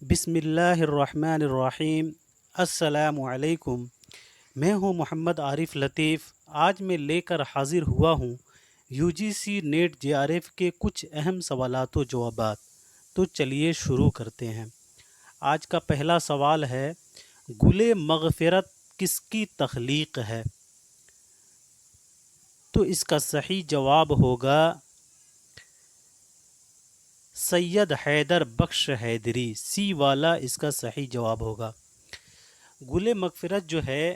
بسم اللہ الرحمن الرحیم۔ السلام علیکم۔ میں ہوں محمد عارف لطیف۔ آج میں لے کر حاضر ہوا ہوں U G C NET J R F کے کچھ اہم سوالات و جوابات۔ تو چلیے شروع کرتے ہیں۔ آج کا پہلا سوال ہے، گل مغفرت کس کی تخلیق ہے؟ تو اس کا صحیح جواب ہوگا سید حیدر بخش حیدری، سی والا اس کا صحیح جواب ہوگا۔ گل مغفرت جو ہے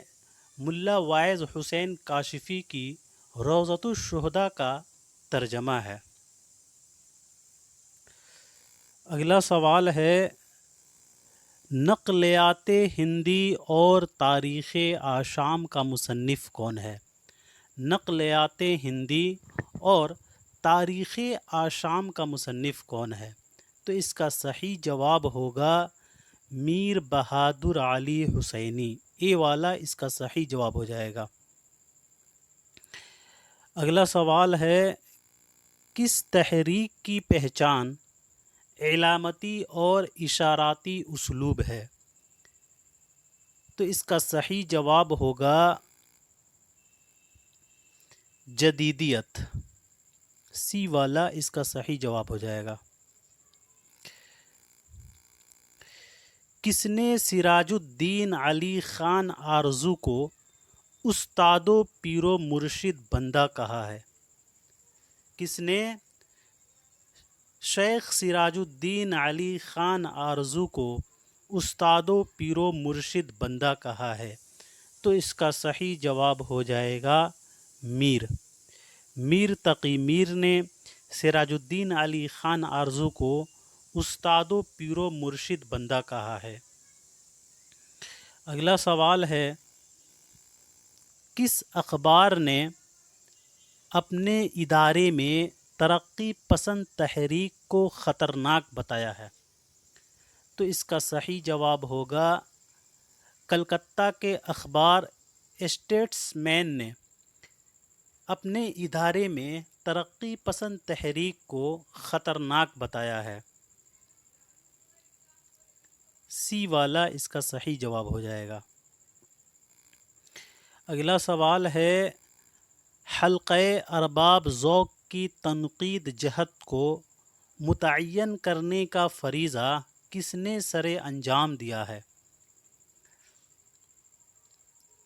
ملا واعظ حسین کاشفی کی روضۃ الشہداء کا ترجمہ ہے۔ اگلا سوال ہے، نقلیات ہندی اور تاریخ آشام کا مصنف کون ہے؟ نقلیات ہندی اور تاریخ آشام کا مصنف کون ہے؟ تو اس کا صحیح جواب ہوگا میر بہادر علی حسینی، اے والا اس کا صحیح جواب ہو جائے گا۔ اگلا سوال ہے، کس تحریک کی پہچان علامتی اور اشاراتی اسلوب ہے؟ تو اس کا صحیح جواب ہوگا جدیدیت، سی والا اس کا صحیح جواب ہو جائے گا۔ کس نے سراج الدین علی خان آرزو کو استاد و پیر و مرشد بندہ کہا ہے؟ کس نے شیخ سراج الدین علی خان آرزو کو استاد و پیر و مرشد بندہ کہا ہے؟ تو اس کا صحیح جواب ہو جائے گا میر تقی میر نے سراج الدین علی خان آرزو کو استاد و پیر و مرشد بندہ کہا ہے۔ اگلا سوال ہے، کس اخبار نے اپنے ادارے میں ترقی پسند تحریک کو خطرناک بتایا ہے؟ تو اس کا صحیح جواب ہوگا کلکتہ کے اخبار اسٹیٹس مین نے اپنے ادارے میں ترقی پسند تحریک کو خطرناک بتایا ہے، سی والا اس کا صحیح جواب ہو جائے گا۔ اگلا سوال ہے، حلقہ ارباب ذوق کی تنقید جہت کو متعین کرنے کا فریضہ کس نے سر انجام دیا ہے؟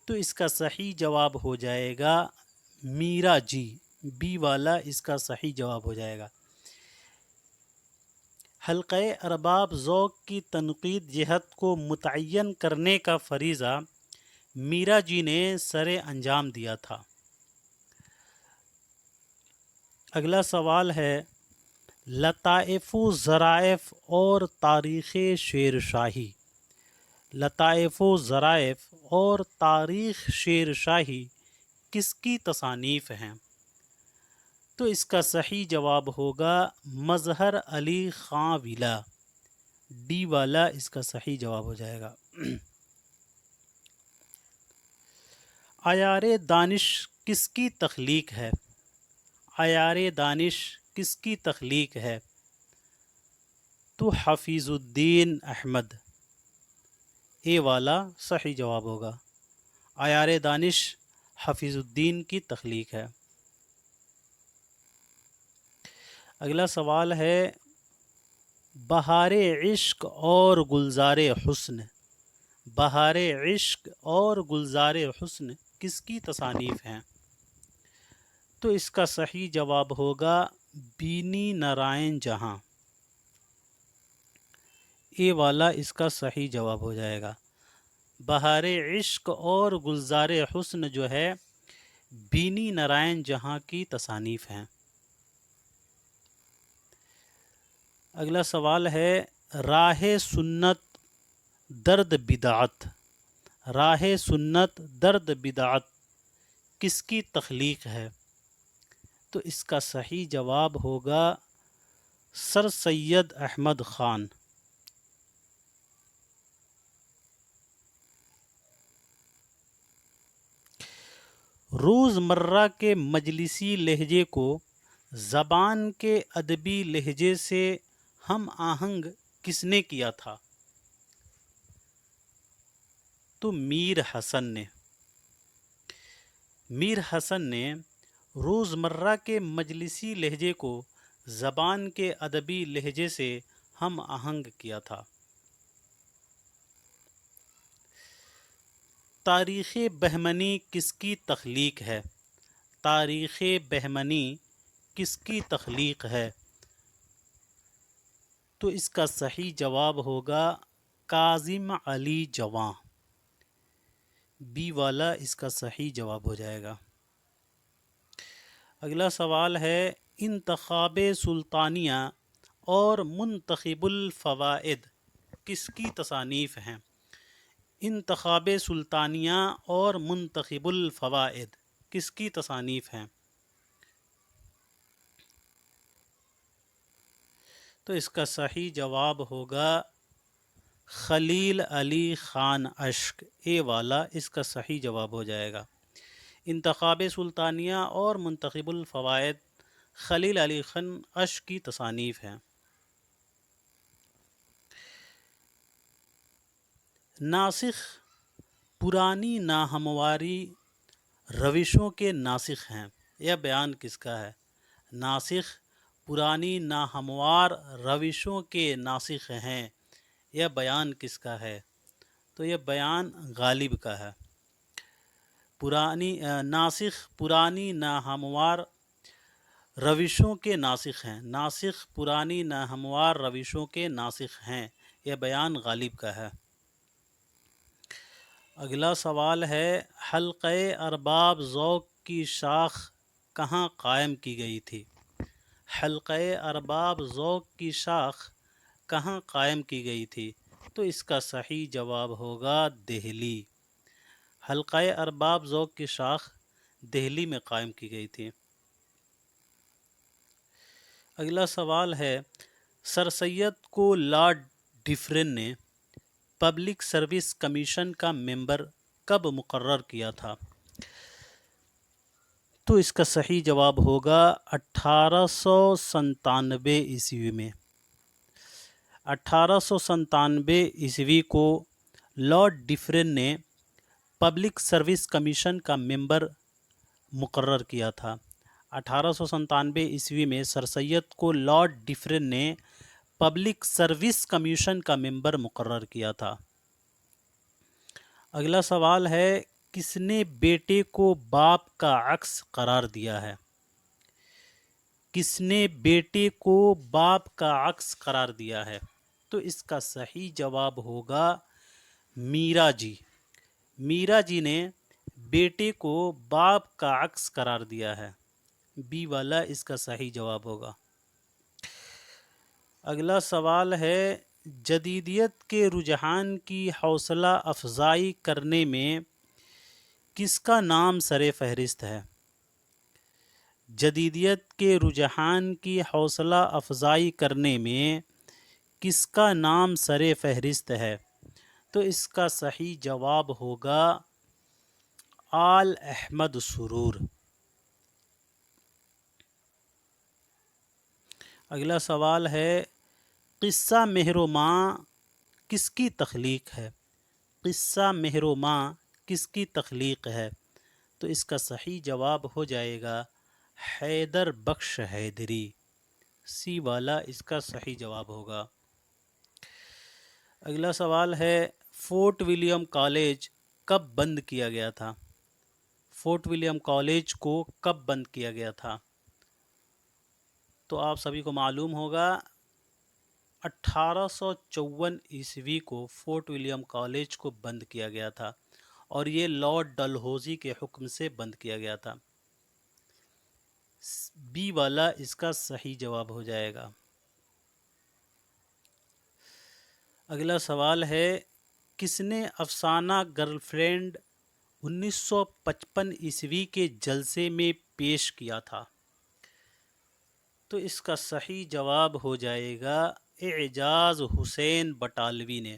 تو اس کا صحیح جواب ہو جائے گا میرا جی، بی والا اس کا صحیح جواب ہو جائے گا۔ حلقہ ارباب ذوق کی تنقید جہت کو متعین کرنے کا فریضہ میرا جی نے سر انجام دیا تھا۔ اگلا سوال ہے، لطائف و ظرائف اور تاریخ شیر شاہی، لطائف و ظرائف اور تاریخ شیر شاہی کس کی تصانیف ہیں؟ تو اس کا صحیح جواب ہوگا مظہر علی خاں ویلا، ڈی والا اس کا صحیح جواب ہو جائے گا۔ عیار دانش کس کی تخلیق ہے؟ عیار دانش کس کی تخلیق ہے؟ تو حفیظ الدین احمد، اے والا صحیح جواب ہوگا۔ عیار دانش حفیظ الدین کی تخلیق ہے۔ اگلا سوال ہے، بہار عشق اور گلزار حسن، بہار عشق اور گلزار حسن کس کی تصانیف ہیں؟ تو اس کا صحیح جواب ہوگا بینی نارائن جہاں، اے والا اس کا صحیح جواب ہو جائے گا۔ بہار عشق اور گلزار حسن جو ہے بینی نارائن جہاں کی تصانیف ہیں۔ اگلا سوال ہے، راہ سنت درد بدعت، راہ سنت درد بدعت کس کی تخلیق ہے؟ تو اس کا صحیح جواب ہوگا سر سید احمد خان۔ روز مرہ کے مجلسی لہجے کو زبان کے ادبی لہجے سے ہم آہنگ کس نے کیا تھا؟ تو میر حسن نے روزمرہ کے مجلسی لہجے کو زبان کے ادبی لہجے سے ہم آہنگ کیا تھا۔ تاریخ بہمنی کس کی تخلیق ہے؟ تاریخ بہمنی کس کی تخلیق ہے؟ تو اس کا صحیح جواب ہوگا کاظم علی جواں، بی والا اس کا صحیح جواب ہو جائے گا۔ اگلا سوال ہے انتخاب سلطانیہ اور منتخب الفوائد کس کی تصانیف ہیں؟ انتخاب سلطانیہ اور منتخب الفوائد کس کی تصانیف ہیں؟ تو اس کا صحیح جواب ہوگا خلیل علی خان اشک، اے والا اس کا صحیح جواب ہو جائے گا۔ انتخاب سلطانیہ اور منتخب الفوائد خلیل علی خان اشک کی تصانیف ہیں۔ ناسخ پرانی ناہمواری روشوں کے ناسخ ہیں، یہ بیان کس کا ہے؟ ناسخ پرانی ناہموار روشوں کے ناسخ ہیں، یہ بیان کس کا ہے؟ تو یہ بیان غالب کا ہے۔ ناسخ پرانی ناہموار روشوں کے ناسخ ہیں، ناسخ پرانی ناہموار روشوں کے ناسخ ہیں، یہ بیان غالب کا ہے۔ اگلا سوال ہے حلقہ ارباب ذوق کی شاخ کہاں قائم کی گئی تھی؟ حلقہ ارباب ذوق کی شاخ کہاں قائم کی گئی تھی؟ تو اس کا صحیح جواب ہوگا دہلی۔ حلقہ ارباب ذوق کی شاخ دہلی میں قائم کی گئی تھی۔ اگلا سوال ہے سر سید کو لارڈ ڈفرن نے پبلک سروس کمیشن کا ممبر کب مقرر کیا تھا؟ تو اس کا صحیح جواب ہوگا 1897 عیسوی میں۔ 1897 عیسوی کو لارڈ ڈفرن نے پبلک سروس کمیشن کا ممبر مقرر کیا تھا۔ 1897 عیسوی میں سر سید کو لارڈ ڈفرن نے پبلک سروس کمیشن کا ممبر مقرر کیا تھا۔ اگلا سوال ہے کس نے بیٹے کو باپ کا عکس قرار دیا ہے؟ کس نے بیٹے کو باپ کا عکس قرار دیا ہے؟ تو اس کا صحیح جواب ہوگا میرا جی۔ میرا جی نے بیٹے کو باپ کا عکس قرار دیا ہے، بی والا اس کا صحیح جواب ہوگا۔ اگلا سوال ہے جدیدیت کے رجحان کی حوصلہ افزائی کرنے میں کس کا نام سر فہرست ہے؟ جدیدیت کے رجحان کی حوصلہ افزائی کرنے میں کس کا نام سر فہرست ہے؟ تو اس کا صحیح جواب ہوگا آل احمد سرور۔ اگلا سوال ہے قصہ مہر و ماں کس کی تخلیق ہے؟ قصہ مہر و ماں کس کی تخلیق ہے؟ تو اس کا صحیح جواب ہو جائے گا حیدر بخش حیدری، سی والا اس کا صحیح جواب ہوگا۔ اگلا سوال ہے فورٹ ولیم کالج کب بند کیا گیا تھا؟ فورٹ ولیم کالج کو کب بند کیا گیا تھا؟ تو آپ سبھی کو معلوم ہوگا 1854 عیسوی کو فورٹ ولیم کالج کو بند کیا گیا تھا، اور یہ لارڈ ڈلہوزی کے حکم سے بند کیا گیا تھا۔ بی والا اس کا صحیح جواب ہو جائے گا۔ اگلا سوال ہے کس نے افسانہ گرل فرینڈ 1955 عیسوی کے جلسے میں پیش کیا تھا؟ تو اس کا صحیح جواب ہو جائے گا اعجاز حسین بٹالوی نے۔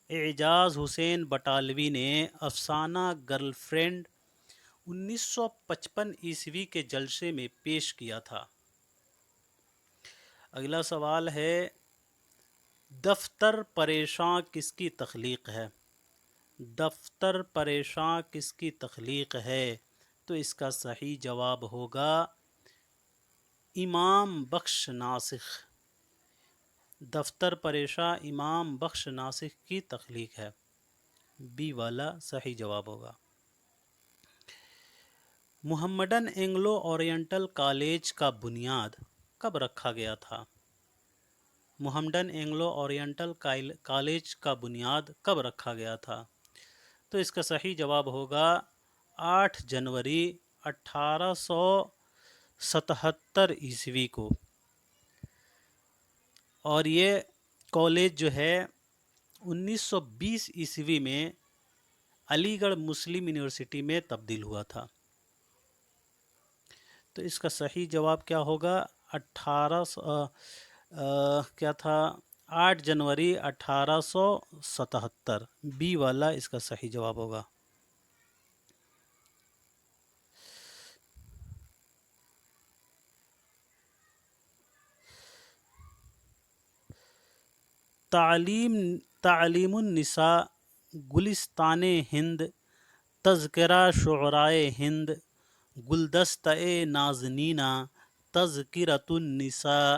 اعجاز حسین بٹالوی نے افسانہ گرل فرینڈ 1955 عیسوی کے جلسے میں پیش کیا تھا۔ اگلا سوال ہے دفتر پریشاں کس کی تخلیق ہے؟ دفتر پریشاں کس کی تخلیق ہے؟ تو اس کا صحیح جواب ہوگا امام بخش ناسخ۔ دفتر پریشاں امام بخش ناسخ کی تخلیق ہے، بی والا صحیح جواب ہوگا۔ محمڈن اینگلو اورینٹل کالج کا بنیاد کب رکھا گیا تھا؟ محمڈن اینگلو اورینٹل کالج کا بنیاد کب رکھا گیا تھا؟ تو اس کا صحیح جواب ہوگا 8 جنوری 1877 کو، اور یہ کالج جو ہے 1920 میں علی گڑھ مسلم یونیورسٹی میں تبدیل ہوا تھا۔ تو اس کا صحیح جواب کیا ہوگا؟ 8 جنوری 1877، بی والا اس کا صحیح جواب ہوگا۔ تعلیم النساء، گلستان ہند، تذکرہ شعرائے ہند، گلدستہ نازنینہ، تذکرۃ النساء،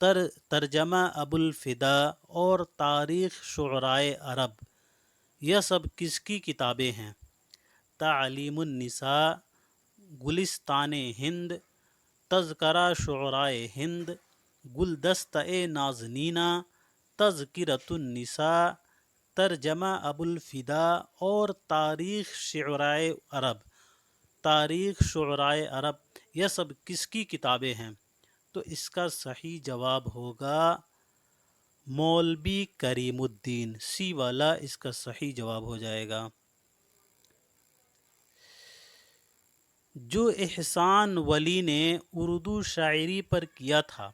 ترجمہ ابوالفدا اور تاریخ شعرائے عرب، یہ سب کس کی کتابیں ہیں؟ تعلیم النساء، گلستان ہند، تذکرہ شعرائے ہند، گلدستہ نازنینہ، تذکرۃ النساء، ترجمہ ابوالفدا اور تاریخ شعرائے عرب، تاریخ شعرائے عرب، یہ سب کس کی کتابیں ہیں؟ تو اس کا صحیح جواب ہوگا مولوی کریم الدین، سی والا اس کا صحیح جواب ہو جائے گا۔ جو احسان ولی نے اردو شاعری پر کیا تھا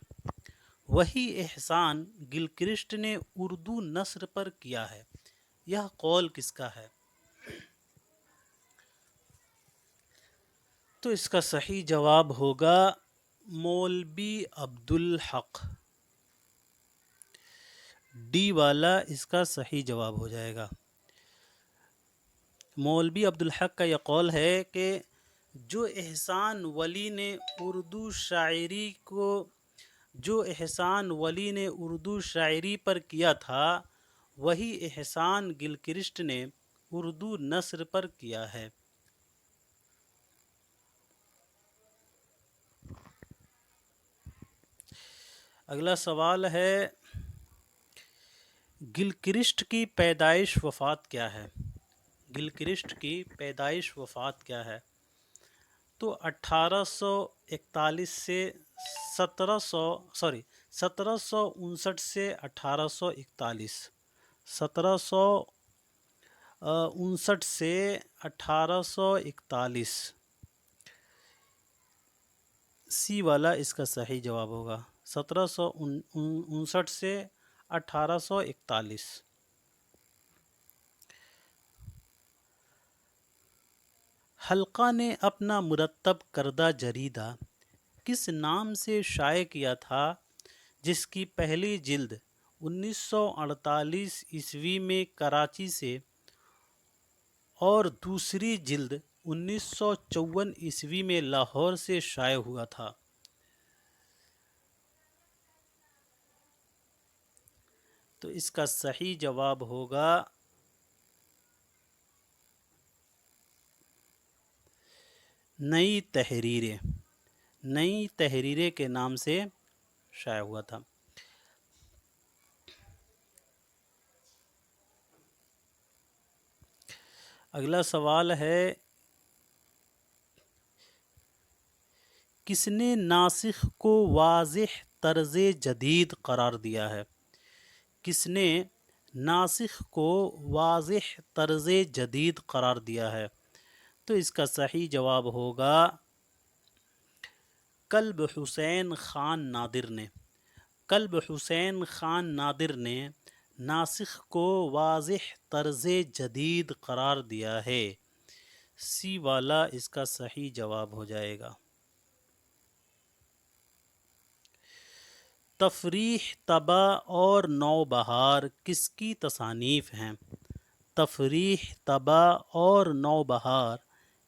وہی احسان گلکرسٹ نے اردو نثر پر کیا ہے، یہ قول کس کا ہے؟ تو اس کا صحیح جواب ہوگا مولوی عبدالحق، ڈی والا اس کا صحیح جواب ہو جائے گا۔ مولوی عبدالحق کا یہ قول ہے کہ جو احسان ولی نے اردو شاعری پر کیا تھا وہی احسان گلکرسٹ نے اردو نثر پر کیا ہے۔ اگلا سوال ہے گلکرسٹ کی پیدائش وفات کیا ہے؟ گلکرسٹ کی پیدائش وفات کیا ہے؟ تو 1759 سے 1841، 1759 سے 1841، سی والا اس کا صحیح جواب ہوگا، 1759 سے 1841۔ حلقہ نے اپنا مرتب کردہ جریدہ کس نام سے شائع کیا تھا جس کی پہلی جلد 1948 میں کراچی سے اور دوسری جلد 1954 میں لاہور سے شائع ہوا تھا؟ تو اس کا صحیح جواب ہوگا نئی تحریریں، نئی تحریریں کے نام سے شائع ہوا تھا۔ اگلا سوال ہے کس نے ناسخ کو واضح طرز جدید قرار دیا ہے؟ کس نے ناسخ کو واضح طرز جدید قرار دیا ہے؟ تو اس کا صحیح جواب ہوگا کلب حسین خان نادر نے، کلب حسین خان نادر نے ناسخ کو واضح طرز جدید قرار دیا ہے، سی والا اس کا صحیح جواب ہو جائے گا۔ تفریح طبع اور نوبہار کس کی تصانیف ہیں؟ تفریح، طبع اور نوبہار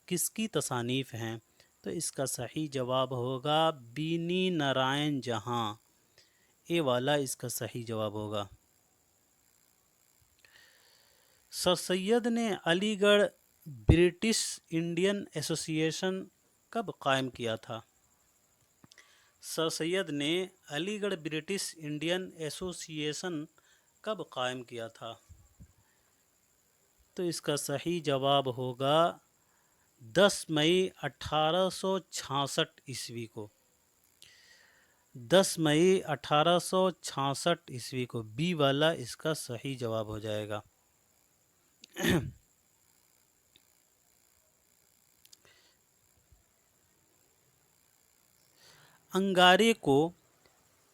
کس کی تصانیف ہیں؟ تو اس کا صحیح جواب ہوگا بینی نارائن جہاں، اے والا اس کا صحیح جواب ہوگا۔ سر سید نے علی گڑھ برٹش انڈین ایسوسی ایشن کب قائم کیا تھا؟ سر سید نے علی گڑھ برٹش انڈین ایسوسی ایشن کب قائم کیا تھا؟ تو اس کا صحیح جواب ہوگا 10 مئی 1866 عیسوی کو۔ 10 مئی 1866 عیسوی کو، بی والا اس کا صحیح جواب ہو جائے گا۔ انگارے کو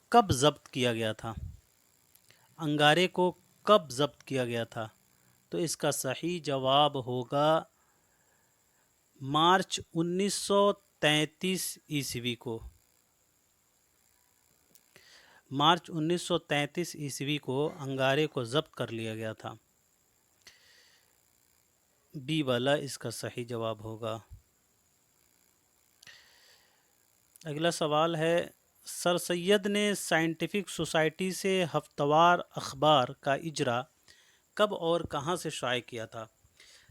کب ضبط کیا گیا تھا؟ انگارے کو کب ضبط کیا گیا تھا؟ تو اس کا صحیح جواب ہوگا مارچ 1933 عیسوی کو۔ مارچ 1933 عیسوی کو انگارے کو ضبط کر لیا گیا تھا۔ بی والا اس کا صحیح جواب ہوگا۔ اگلا سوال ہے، سر سید نے سائنٹیفک سوسائٹی سے ہفتہ وار اخبار کا اجرا کب اور کہاں سے شائع کیا تھا؟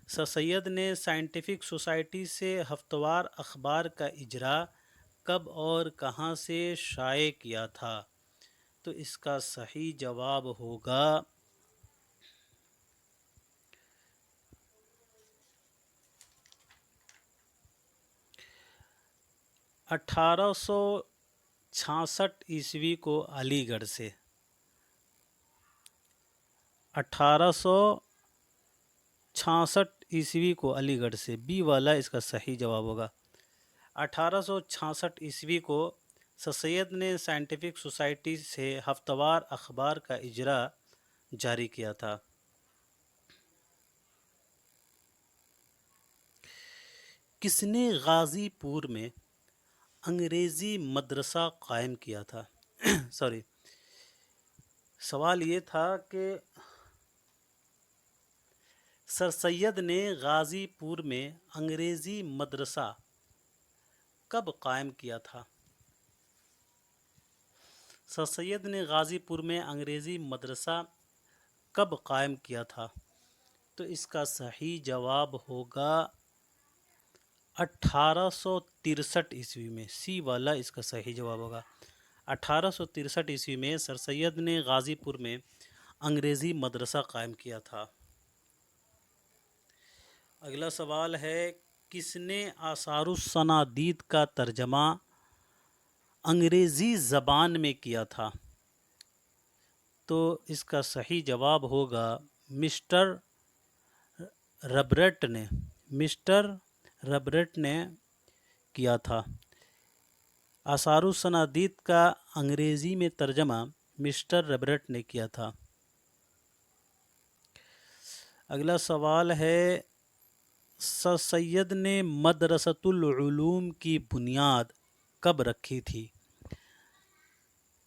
سر سید نے سائنٹیفک سوسائٹی سے ہفتہ وار اخبار کا اجرا کب اور کہاں سے شائع کیا تھا؟ تو اس کا صحیح جواب ہوگا 1866 عیسوی کو علی گڑھ سے۔ 1866 عیسوی کو علی گڑھ سے، بی والا اس کا صحیح جواب ہوگا۔ 1866 عیسوی کو سر سید نے سائنٹیفک سوسائٹی سے ہفتہ وار اخبار کا اجرا جاری کیا تھا۔ کس نے غازی پور میں انگریزی مدرسہ قائم کیا تھا؟ سوال یہ تھا کہ سر سید نے غازی پور میں انگریزی مدرسہ کب قائم کیا تھا؟ سر سید نے غازی پور میں انگریزی مدرسہ کب قائم کیا تھا؟ تو اس کا صحیح جواب ہوگا 1863 عیسوی میں، سی والا اس کا صحیح جواب ہوگا۔ 1863 عیسوی میں سر سید نے غازی پور میں انگریزی مدرسہ قائم کیا تھا۔ اگلا سوال ہے، کس نے آثار الصنادید کا ترجمہ انگریزی زبان میں کیا تھا؟ تو اس کا صحیح جواب ہوگا مسٹر ربرٹ نے۔ مسٹر ربرٹ نے کیا تھا۔ آثار الصنادید کا انگریزی میں ترجمہ مسٹر ربرٹ نے کیا تھا۔ اگلا سوال ہے، سر سید نے مدرسۃ العلوم کی بنیاد کب رکھی تھی؟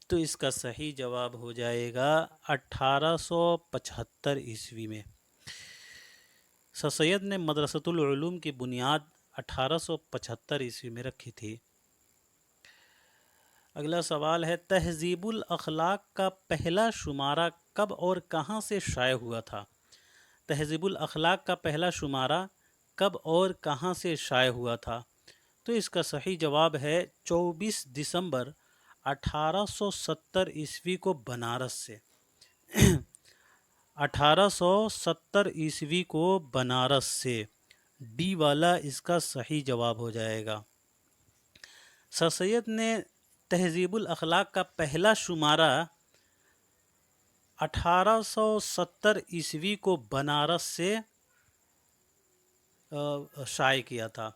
تو اس کا صحیح جواب ہو جائے گا 1875 عیسوی میں۔ سر سید نے مدرسۃ العلوم کی بنیاد 1875 عیسوی میں رکھی تھی۔ اگلا سوال ہے، تہذیب الاخلاق کا پہلا شمارہ کب اور کہاں سے شائع ہوا تھا؟ تہذیب الاخلاق کا پہلا شمارہ کب اور کہاں سے شائع ہوا تھا؟ تو اس کا صحیح جواب ہے 24 دسمبر 1870 عیسوی کو بنارس سے۔ 1870 عیسوی کو بنارس سے، ڈی والا اس کا صحیح جواب ہو جائے گا۔ سر سید نے تہذیب الاخلاق کا پہلا شمارہ 1870 عیسوی کو بنارس سے شائع کیا تھا۔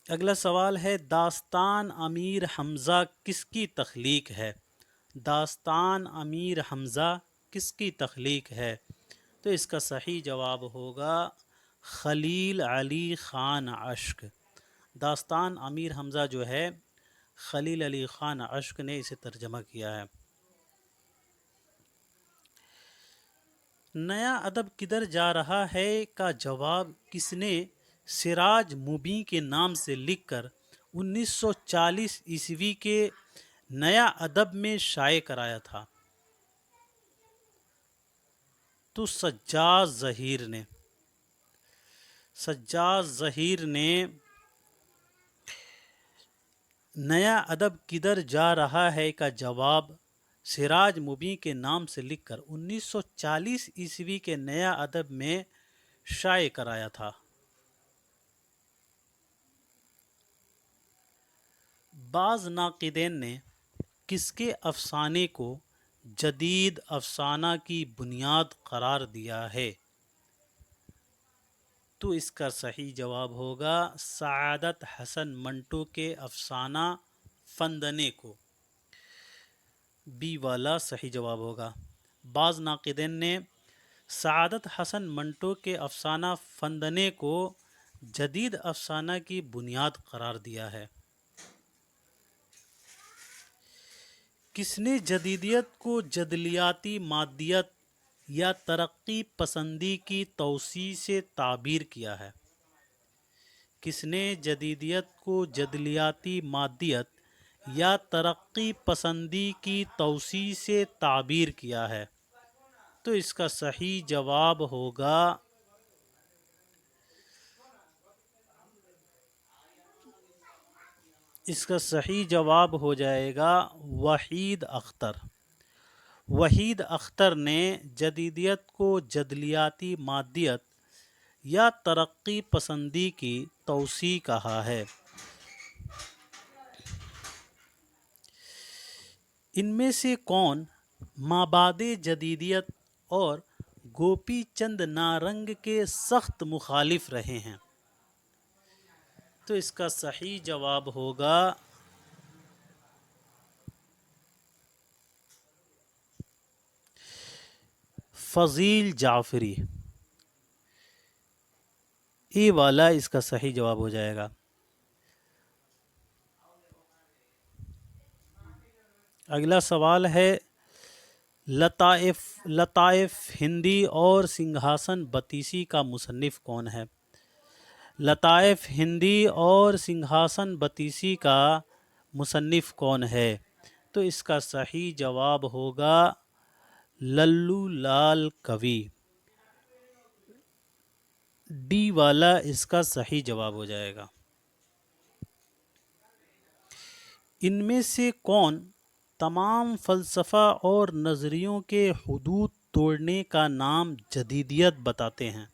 اگلا سوال ہے، داستان امیر حمزہ کس کی تخلیق ہے؟ داستان امیر حمزہ کس کی تخلیق ہے؟ تو اس کا صحیح جواب ہوگا خلیل علی خان اشک۔ داستان امیر حمزہ جو ہے خلیل علی خان اشک نے اسے ترجمہ کیا ہے۔ نیا ادب کدھر جا رہا ہے کا جواب کس نے سراج مبیں کے نام سے لکھ کر 1940 کے نیا ادب میں شائع کرایا تھا؟ تو سجاد ظہیر نے نیا ادب کدھر جا رہا ہے کا جواب سراج مبیں کے نام سے لکھ کر 1940 کے نیا ادب میں شائع کرایا تھا۔ بعض ناقدین نے کس کے افسانے کو جدید افسانہ کی بنیاد قرار دیا ہے؟ تو اس کا صحیح جواب ہوگا سعادت حسن منٹو کے افسانہ فندنے کو۔ بی والا صحیح جواب ہوگا۔ بعض ناقدین نے سعادت حسن منٹو کے افسانہ فندنے کو جدید افسانہ کی بنیاد قرار دیا ہے۔ کس نے جدیدیت کو جدلیاتی مادیت یا ترقی پسندی کی توسیع سے تعبیر کیا ہے؟ کس نے جدیدیت کو جدلیاتی مادیت یا ترقی پسندی کی توسیع سے تعبیر کیا ہے؟ تو اس کا صحیح جواب ہوگا ہو جائے گا وحید اختر۔ وحید اختر نے جدیدیت کو جدلیاتی مادیت یا ترقی پسندی کی توسیع کہا ہے۔ ان میں سے کون مابعد جدیدیت اور گوپی چند نارنگ کے سخت مخالف رہے ہیں؟ تو اس کا صحیح جواب ہوگا فضیل جعفری۔ اے والا اس کا صحیح جواب ہو جائے گا۔ اگلا سوال ہے لطائف ہندی اور سنگھاسن بتیسی کا مصنف کون ہے؟ لطائف ہندی اور سنگھاسن بتیسی کا مصنف کون ہے؟ تو اس کا صحیح جواب ہوگا للو لال کوی۔ ڈی والا اس کا صحیح جواب ہو جائے گا۔ ان میں سے کون تمام فلسفہ اور نظریوں کے حدود توڑنے کا نام جدیدیت بتاتے ہیں؟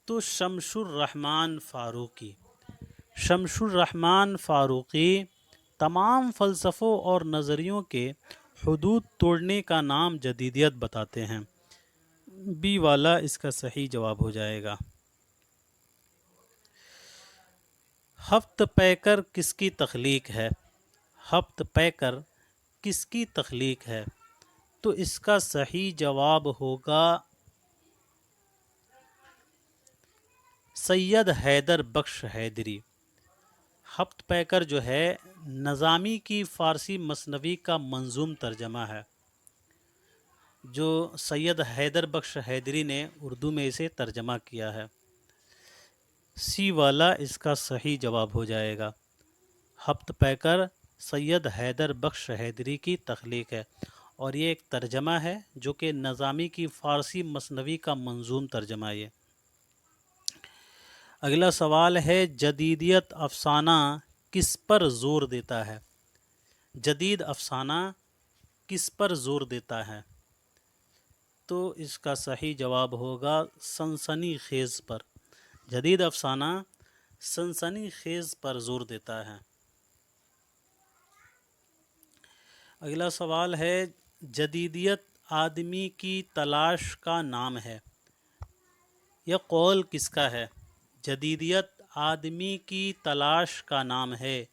تو شمس الرحمن فاروقی۔ شمس الرحمن فاروقی تمام فلسفوں اور نظریوں کے حدود توڑنے کا نام جدیدیت بتاتے ہیں۔ بی والا اس کا صحیح جواب ہو جائے گا۔ ہفت پیکر کس کی تخلیق ہے؟ ہفت پیکر کس کی تخلیق ہے؟ تو اس کا صحیح جواب ہوگا سید حیدر بخش حیدری۔ ہفت پیکر جو ہے نظامی کی فارسی مثنوی کا منظوم ترجمہ ہے، جو سید حیدر بخش حیدری نے اردو میں اسے ترجمہ کیا ہے۔ سی والا اس کا صحیح جواب ہو جائے گا۔ ہفت پیکر سید حیدر بخش حیدری کی تخلیق ہے، اور یہ ایک ترجمہ ہے جو کہ نظامی کی فارسی مثنوی کا منظوم ترجمہ ہے۔ اگلا سوال ہے جدیدیت افسانہ کس پر زور دیتا ہے؟ جدید افسانہ کس پر زور دیتا ہے؟ تو اس کا صحیح جواب ہوگا سنسنی خیز پر۔ جدید افسانہ سنسنی خیز پر زور دیتا ہے۔ اگلا سوال ہے جدیدیت آدمی کی تلاش کا نام ہے۔ یہ قول کس کا ہے؟ جدیدیت آدمی کی تلاش کا نام ہے۔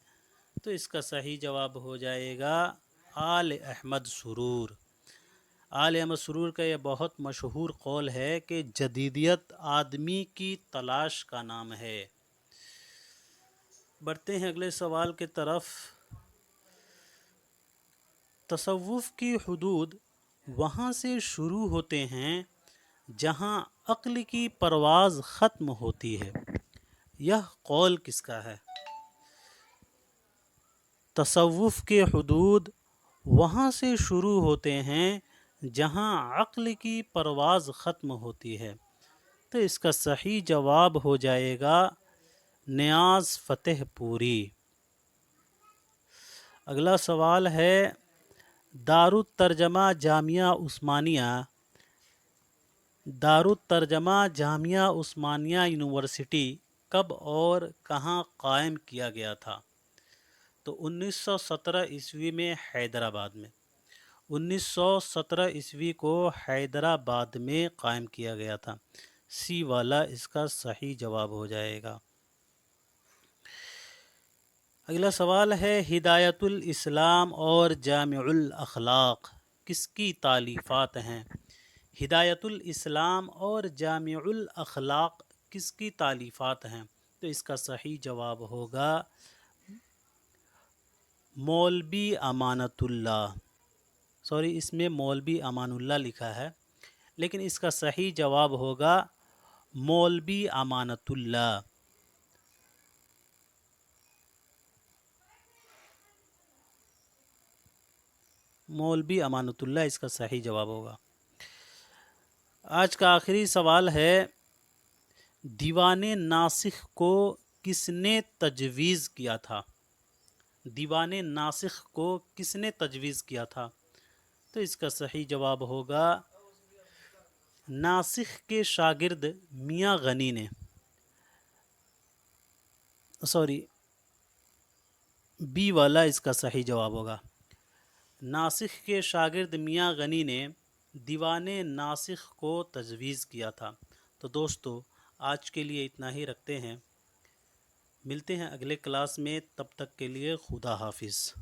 تو اس کا صحیح جواب ہو جائے گا آل احمد سرور۔ آل احمد سرور کا یہ بہت مشہور قول ہے کہ جدیدیت آدمی کی تلاش کا نام ہے۔ بڑھتے ہیں اگلے سوال کی طرف۔ تصوف کی حدود وہاں سے شروع ہوتے ہیں جہاں عقل کی پرواز ختم ہوتی ہے، یہ قول کس کا ہے؟ تصوف کے حدود وہاں سے شروع ہوتے ہیں جہاں عقل کی پرواز ختم ہوتی ہے، تو اس کا صحیح جواب ہو جائے گا نیاز فتح پوری۔ اگلا سوال ہے، دارالترجمہ جامعہ عثمانیہ یونیورسٹی کب اور کہاں قائم کیا گیا تھا؟ تو 1917 عیسوی میں حیدرآباد میں، 1917 عیسوی کو حیدرآباد میں قائم کیا گیا تھا۔ سی والا اس کا صحیح جواب ہو جائے گا۔ اگلا سوال ہے، ہدایت الاسلام اور جامع الاخلاق کس کی تالیفات ہیں؟ ہدایت الاسلام اور جامع الاخلاق کس کی تالیفات ہیں؟ تو اس کا صحیح جواب ہوگا مولوی امانت اللہ، اس میں مولوی امان اللہ لکھا ہے، لیکن اس کا صحیح جواب ہوگا مولوی امانت اللہ۔ مولوی امانت اللہ اس کا صحیح جواب ہوگا۔ آج کا آخری سوال ہے، دیوان ناسخ کو کس نے تجویز کیا تھا؟ دیوان ناسخ کو کس نے تجویز کیا تھا؟ تو اس کا صحیح جواب ہوگا ناسخ کے شاگرد میاں غنی نے، بی والا اس کا صحیح جواب ہوگا۔ ناسخ کے شاگرد میاں غنی نے دیوان ناسخ کو تجویز کیا تھا۔ تو دوستو آج کے لیے اتنا ہی رکھتے ہیں، ملتے ہیں اگلے کلاس میں، تب تک کے لیے خدا حافظ۔